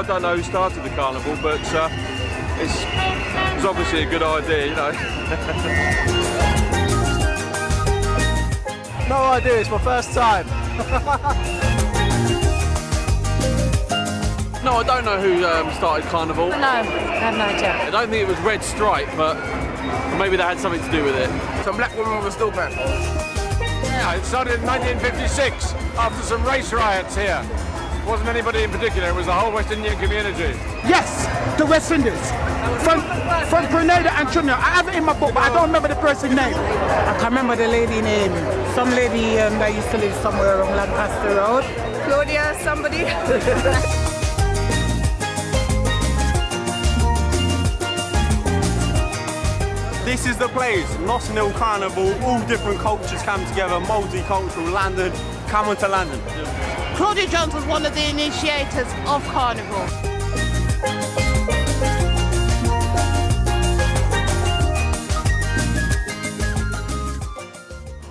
don't know who started the carnival, but it's obviously a good idea, you know. No idea, it's my first time. No, I don't know who started Carnival. No, I have no idea. I don't think it was Red Stripe, but maybe they had something to do with it. Some black woman with a steel pen. Yeah, it started in 1956 after some race riots here. It wasn't anybody in particular, it was the whole West Indian community. Yes, the West Indies. From Grenada and Trinidad. I have it in my book, but I don't remember the person's name. I can't remember the lady name. Some lady that used to live somewhere on Lancaster Road. Claudia, somebody. This is the place, Notting Hill Carnival, all different cultures come together, multicultural, London, coming to London. Claudia Jones was one of the initiators of Carnival.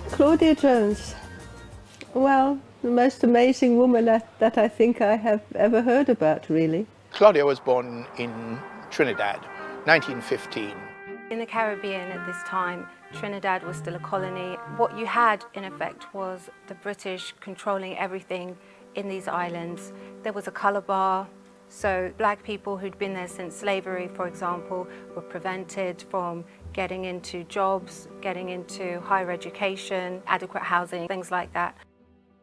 Claudia Jones, well, the most amazing woman that I think I have ever heard about, really. Claudia was born in Trinidad, 1915. In the Caribbean at this time, Trinidad was still a colony. What you had, in effect, was the British controlling everything in these islands. There was a colour bar, so black people who'd been there since slavery, for example, were prevented from getting into jobs, getting into higher education, adequate housing, things like that.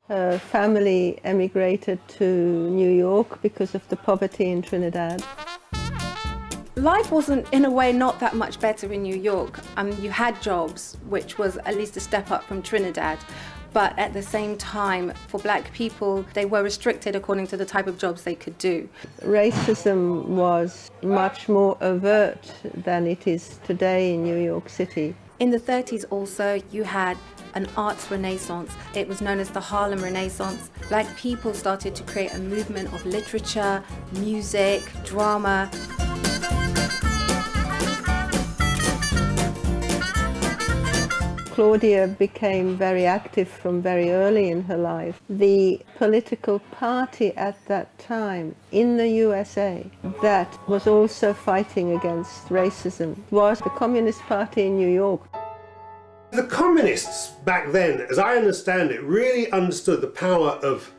Her family emigrated to New York because of the poverty in Trinidad. Life wasn't, in a way, not that much better in New York. You had jobs, which was at least a step up from Trinidad, but at the same time, for black people, they were restricted according to the type of jobs they could do. Racism was much more overt than it is today in New York City. In the 30s also, you had an arts renaissance. It was known as the Harlem Renaissance. Black people started to create a movement of literature, music, drama. Claudia became very active from very early in her life. The political party at that time in the USA that was also fighting against racism was the Communist Party in New York. The communists back then, as I understand it, really understood the power of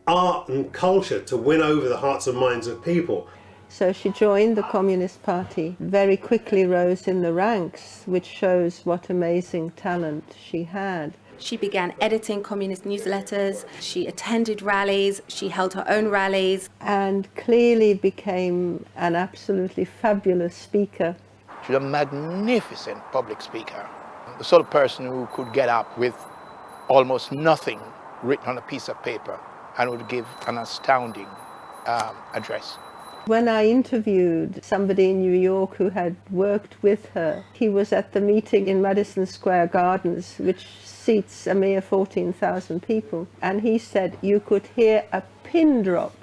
art and culture to win over the hearts and minds of people. So she joined the Communist Party, very quickly rose in the ranks, which shows what amazing talent she had. She began editing communist newsletters, she attended rallies, she held her own rallies. And clearly became an absolutely fabulous speaker. She was a magnificent public speaker. The sort of person who could get up with almost nothing written on a piece of paper and would give an astounding address. When I interviewed somebody in New York who had worked with her, he was at the meeting in Madison Square Gardens, which seats a mere 14,000 people, and he said you could hear a pin drop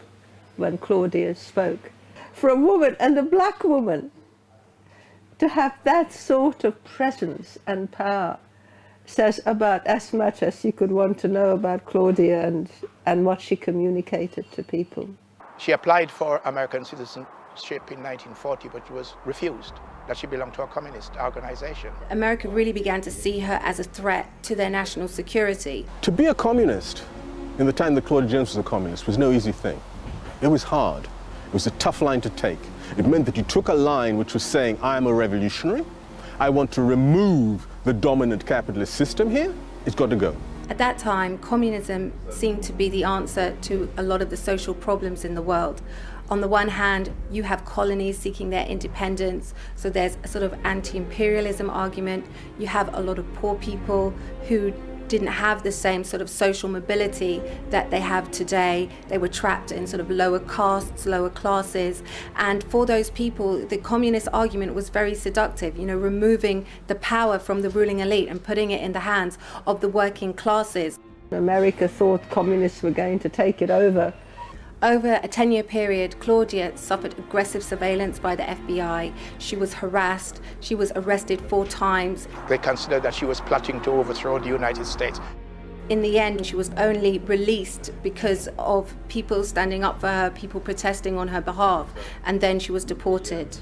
when Claudia spoke. For a woman, and a black woman, to have that sort of presence and power says about as much as you could want to know about Claudia and what she communicated to people. She applied for American citizenship in 1940, but was refused, that she belonged to a communist organization. America really began to see her as a threat to their national security. To be a communist in the time that Claudia Jones was a communist was no easy thing. It was hard. It was a tough line to take. It meant that you took a line which was saying, I am a revolutionary, I want to remove the dominant capitalist system here, it's got to go. At that time, communism seemed to be the answer to a lot of the social problems in the world. On the one hand, you have colonies seeking their independence, so there's a sort of anti-imperialism argument. You have a lot of poor people who didn't have the same sort of social mobility that they have today. They were trapped in sort of lower castes, lower classes. And for those people, the communist argument was very seductive, you know, removing the power from the ruling elite and putting it in the hands of the working classes. America thought communists were going to take it over. Over a 10-year period, Claudia suffered aggressive surveillance by the FBI. She was harassed. She was arrested 4 times. They considered that she was plotting to overthrow the United States. In the end, she was only released because of people standing up for her, people protesting on her behalf, and then she was deported.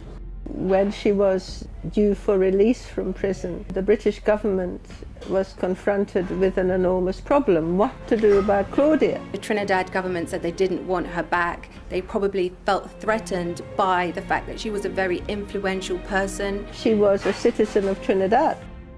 When she was due for release from prison, the British government was confronted with an enormous problem: what to do about Claudia. The Trinidad government said they didn't want her back. They probably felt threatened by the fact that she was a very influential person. She was a citizen of Trinidad.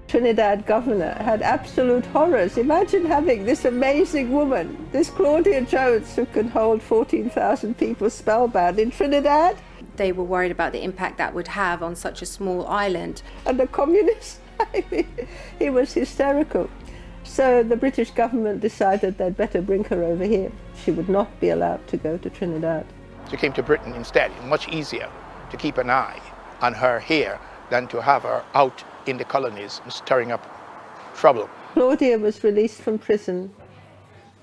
Trinidad governor had absolute horrors. Imagine having this amazing woman, this Claudia Jones, who can hold 14,000 people spellbound in Trinidad. They were worried about the impact that would have on such a small island. And the communists, I mean, he was hysterical. So the British government decided they'd better bring her over here. She would not be allowed to go to Trinidad. She came to Britain instead. Much easier to keep an eye on her here than to have her out in the colonies and stirring up trouble. Claudia was released from prison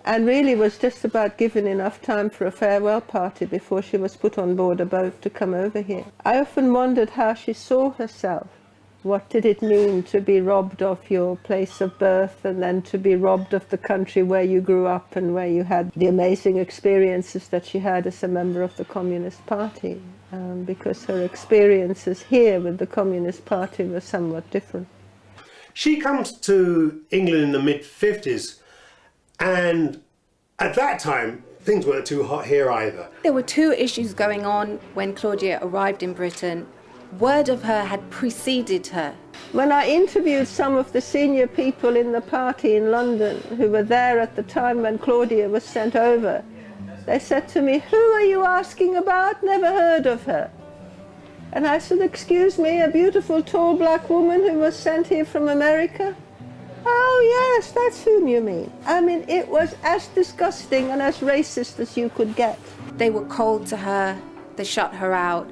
and really was just about given enough time for a farewell party before she was put on board a boat to come over here. I often wondered how she saw herself. What did it mean to be robbed of your place of birth and then to be robbed of the country where you grew up and where you had the amazing experiences that she had as a member of the Communist Party? Because her experiences here with the Communist Party were somewhat different. She comes to England in the mid-50s, and at that time things weren't too hot here either. There were two issues going on when Claudia arrived in Britain. Word of her had preceded her. When I interviewed some of the senior people in the party in London who were there at the time when Claudia was sent over, they said to me, "Who are you asking about? Never heard of her." And I said, "Excuse me, a beautiful tall black woman who was sent here from America?" "Oh yes, that's whom you mean." I mean, it was as disgusting and as racist as you could get. They were cold to her, they shut her out.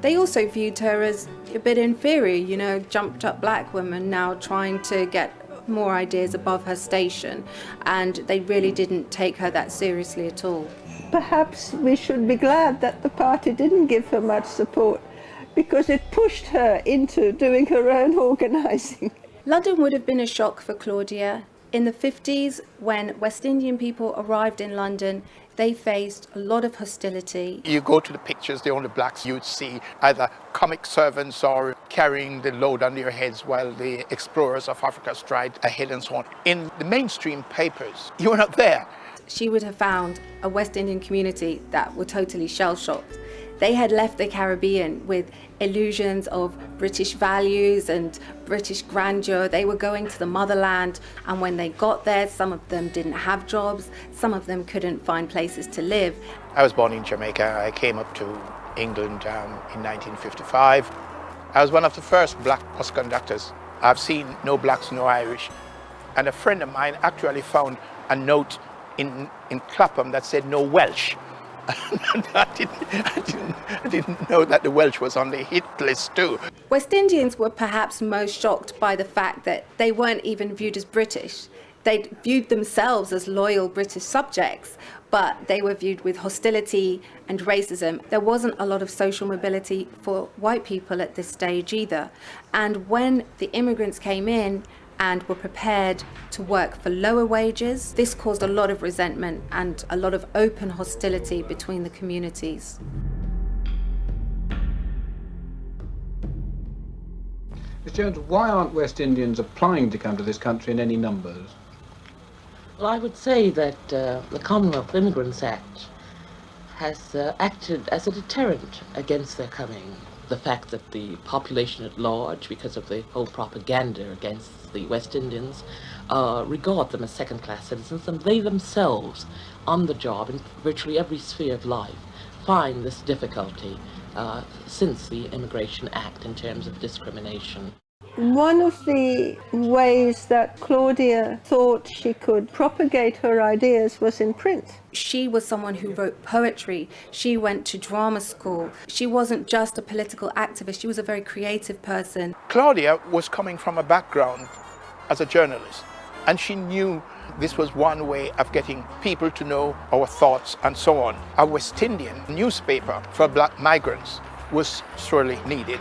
They also viewed her as a bit inferior, you know, jumped up black woman now trying to get more ideas above her station, and they really didn't take her that seriously at all. Perhaps we should be glad that the party didn't give her much support, because it pushed her into doing her own organising. London would have been a shock for Claudia. In the 50s, when West Indian people arrived in London, they faced a lot of hostility. You go to the pictures, the only blacks you'd see either comic servants or carrying the load on their heads while the explorers of Africa stride ahead and so on. In the mainstream papers, you were not there. She would have found a West Indian community that were totally shell-shocked. They had left the Caribbean with illusions of British values and British grandeur. They were going to the motherland, and when they got there, some of them didn't have jobs, some of them couldn't find places to live. I was born in Jamaica. I came up to England in 1955. I was one of the first black bus conductors. I've seen no blacks, no Irish. And a friend of mine actually found a note in Clapham that said no Welsh. I didn't know that the Welsh was on the hit list too. West Indians were perhaps most shocked by the fact that they weren't even viewed as British. They viewed themselves as loyal British subjects, but they were viewed with hostility and racism. There wasn't a lot of social mobility for white people at this stage either. And when the immigrants came in and were prepared to work for lower wages, this caused a lot of resentment and a lot of open hostility between the communities. Ms. Jones, why aren't West Indians applying to come to this country in any numbers? Well, I would say that the Commonwealth Immigrants Act has acted as a deterrent against their coming. The fact that the population at large, because of the whole propaganda against the West Indians, regard them as second-class citizens, and they themselves, on the job in virtually every sphere of life, find this difficulty since the Immigration Act in terms of discrimination. One of the ways that Claudia thought she could propagate her ideas was in print. She was someone who wrote poetry. She went to drama school. She wasn't just a political activist. She was a very creative person. Claudia was coming from a background as a journalist, and she knew this was one way of getting people to know our thoughts and so on. A West Indian newspaper for black migrants was sorely needed.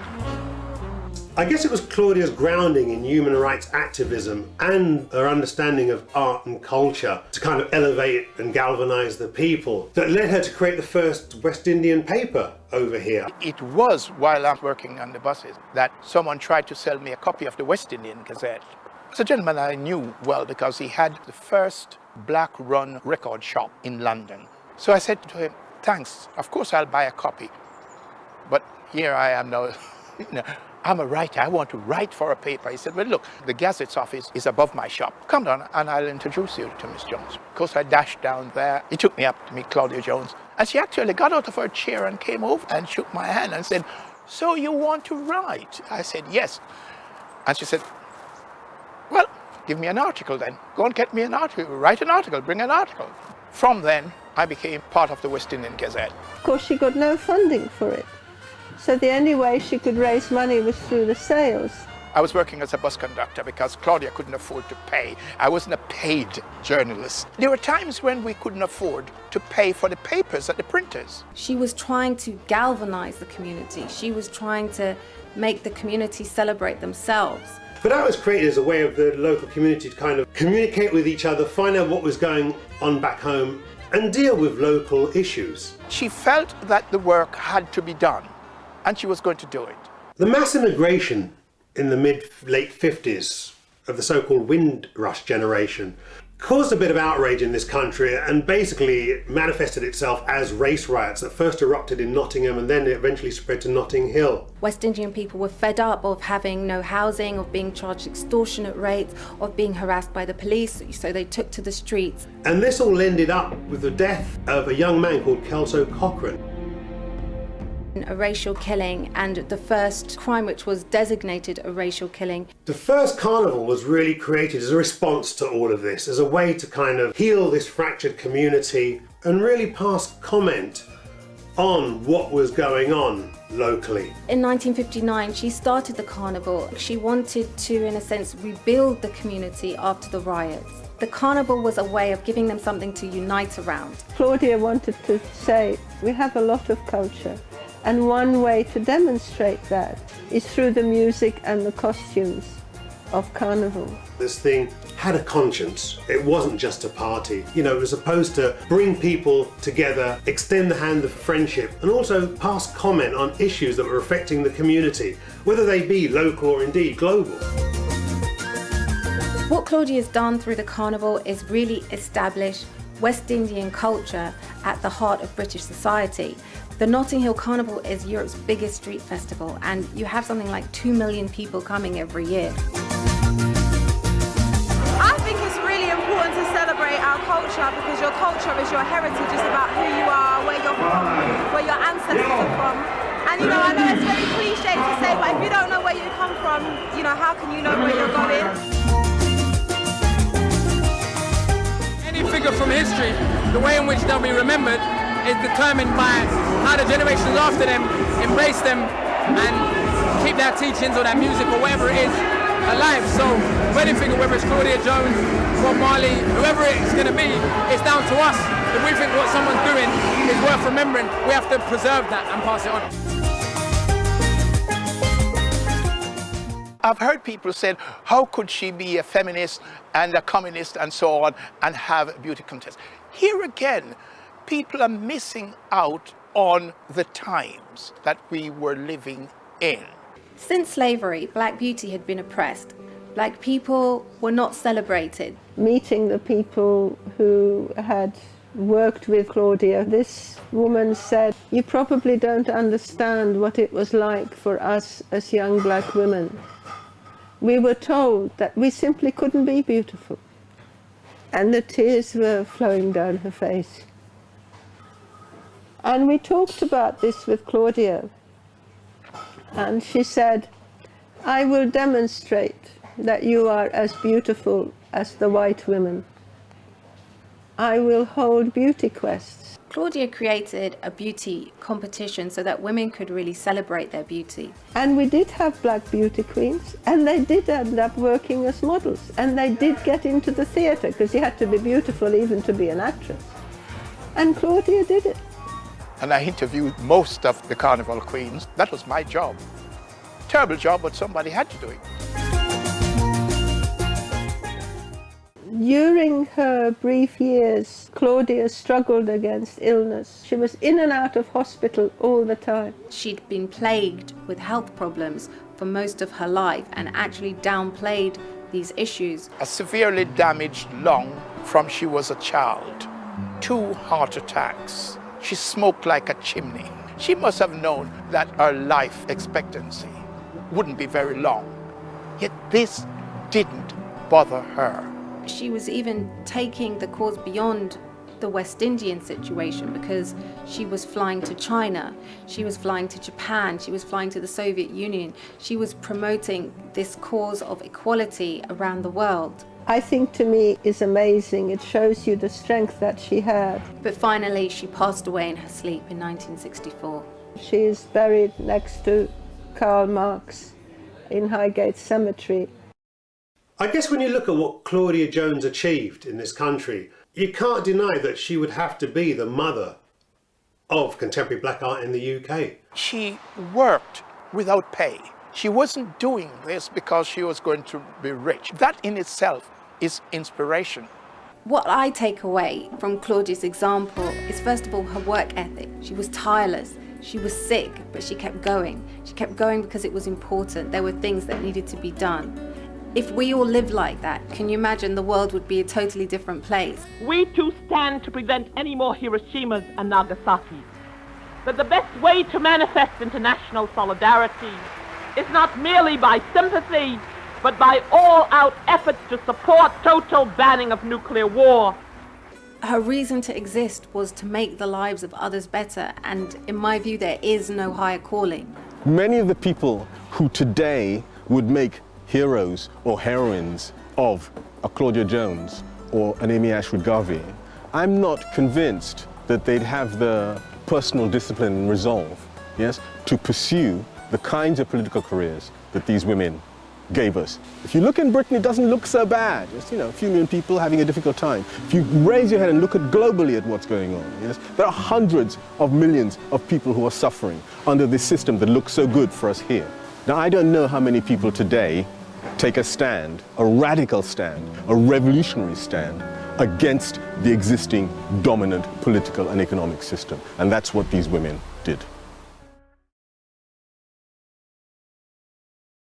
I guess it was Claudia's grounding in human rights activism and her understanding of art and culture to kind of elevate and galvanise the people that led her to create the first West Indian paper over here. It was while I'm working on the buses that someone tried to sell me a copy of the West Indian Gazette. It's a gentleman I knew well because he had the first black-run record shop in London. So I said to him, thanks, of course I'll buy a copy. But here I am now, I'm a writer, I want to write for a paper. He said, well look, the Gazette's office is above my shop. Come down and I'll introduce you to Miss Jones. Of course I dashed down there. He took me up to meet Claudia Jones. And she actually got out of her chair and came over and shook my hand and said, so you want to write? I said, yes. And she said, well, give me an article then. Go and get me an article, write an article, bring an article. From then, I became part of the West Indian Gazette. Of course, she got no funding for it. So the only way she could raise money was through the sales. I was working as a bus conductor because Claudia couldn't afford to pay. I wasn't a paid journalist. There were times when we couldn't afford to pay for the papers at the printers. She was trying to galvanize the community. She was trying to make the community celebrate themselves. But that was created as a way of the local community to kind of communicate with each other, find out what was going on back home, and deal with local issues. She felt that the work had to be done, and she was going to do it. The mass immigration in the mid-late 50s of the so-called Windrush generation caused a bit of outrage in this country and basically manifested itself as race riots that first erupted in Nottingham and then eventually spread to Notting Hill. West Indian people were fed up of having no housing, of being charged extortionate rates, of being harassed by the police, so they took to the streets. And this all ended up with the death of a young man called Kelso Cochrane. A racial killing, and the first crime which was designated a racial killing. The first carnival was really created as a response to all of this, as a way to kind of heal this fractured community and really pass comment on what was going on locally. In 1959, she started the carnival. She wanted to, in a sense, rebuild the community after the riots. The carnival was a way of giving them something to unite around. Claudia wanted to say, we have a lot of culture. And one way to demonstrate that is through the music and the costumes of Carnival. This thing had a conscience. It wasn't just a party. You know, it was supposed to bring people together, extend the hand of friendship, and also pass comment on issues that were affecting the community, whether they be local or indeed global. What Claudia's done through the Carnival is really establish West Indian culture at the heart of British society. The Notting Hill Carnival is Europe's biggest street festival, and you have something like 2 million people coming every year. I think it's really important to celebrate our culture because your culture is your heritage. It's about who you are, where you're from, where your ancestors are from. And you know, I know it's very cliche to say, but if you don't know where you come from, you know, how can you know where you're going? Any figure from history, the way in which they'll be remembered is determined by how the generations after them embrace them and keep their teachings or their music or whatever it is alive. So wedding figure, whether it's Claudia Jones, Bob Marley, whoever it's going to be, it's down to us. If we think what someone's doing is worth remembering, we have to preserve that and pass it on. I've heard people say, how could she be a feminist and a communist and so on and have a beauty contest? Here again, people are missing out on the times that we were living in. Since slavery, black beauty had been oppressed. Black people were not celebrated. Meeting the people who had worked with Claudia, this woman said, you probably don't understand what it was like for us as young black women. We were told that we simply couldn't be beautiful. And the tears were flowing down her face. And we talked about this with Claudia. And she said, I will demonstrate that you are as beautiful as the white women. I will hold beauty quests. Claudia created a beauty competition so that women could really celebrate their beauty. And we did have black beauty queens, and they did end up working as models, and they did get into the theatre, because you had to be beautiful even to be an actress. And Claudia did it. And I interviewed most of the Carnival queens. That was my job, Terrible job, but somebody had to do it. During her brief years, Claudia struggled against illness. She was in and out of hospital all the time. She'd been plagued with health problems for most of her life and actually downplayed these issues. A severely damaged lung from she was a child. 2 heart attacks. She smoked like a chimney. She must have known that her life expectancy wouldn't be very long. Yet this didn't bother her. She was even taking the cause beyond the West Indian situation, because she was flying to China, she was flying to Japan, she was flying to the Soviet Union. She was promoting this cause of equality around the world. I think to me is amazing. It shows you the strength that she had. But finally she passed away in her sleep in 1964. She is buried next to Karl Marx in Highgate Cemetery. I guess when you look at what Claudia Jones achieved in this country, you can't deny that she would have to be the mother of contemporary black art in the UK. She worked without pay. She wasn't doing this because she was going to be rich. That in itself is inspiration. What I take away from Claudia's example is, first of all, her work ethic. She was tireless. She was sick, but she kept going. She kept going because it was important. There were things that needed to be done. If we all lived like that, can you imagine the world would be a totally different place? We too stand to prevent any more Hiroshimas and Nagasaki's. That the best way to manifest international solidarity is not merely by sympathy, but by all-out efforts to support total banning of nuclear war. Her reason to exist was to make the lives of others better, and in my view, there is no higher calling. Many of the people who today would make heroes or heroines of a Claudia Jones or an Amy Ashwood Garvey, I'm not convinced that they'd have the personal discipline and resolve, yes, to pursue the kinds of political careers that these women gave us. If you look in Britain, it doesn't look so bad. Just, a few million people having a difficult time. If you raise your head and look globally at what's going on, yes, there are hundreds of millions of people who are suffering under this system that looks so good for us here. Now, I don't know how many people today take a stand, a radical stand, a revolutionary stand against the existing dominant political and economic system. And that's what these women did.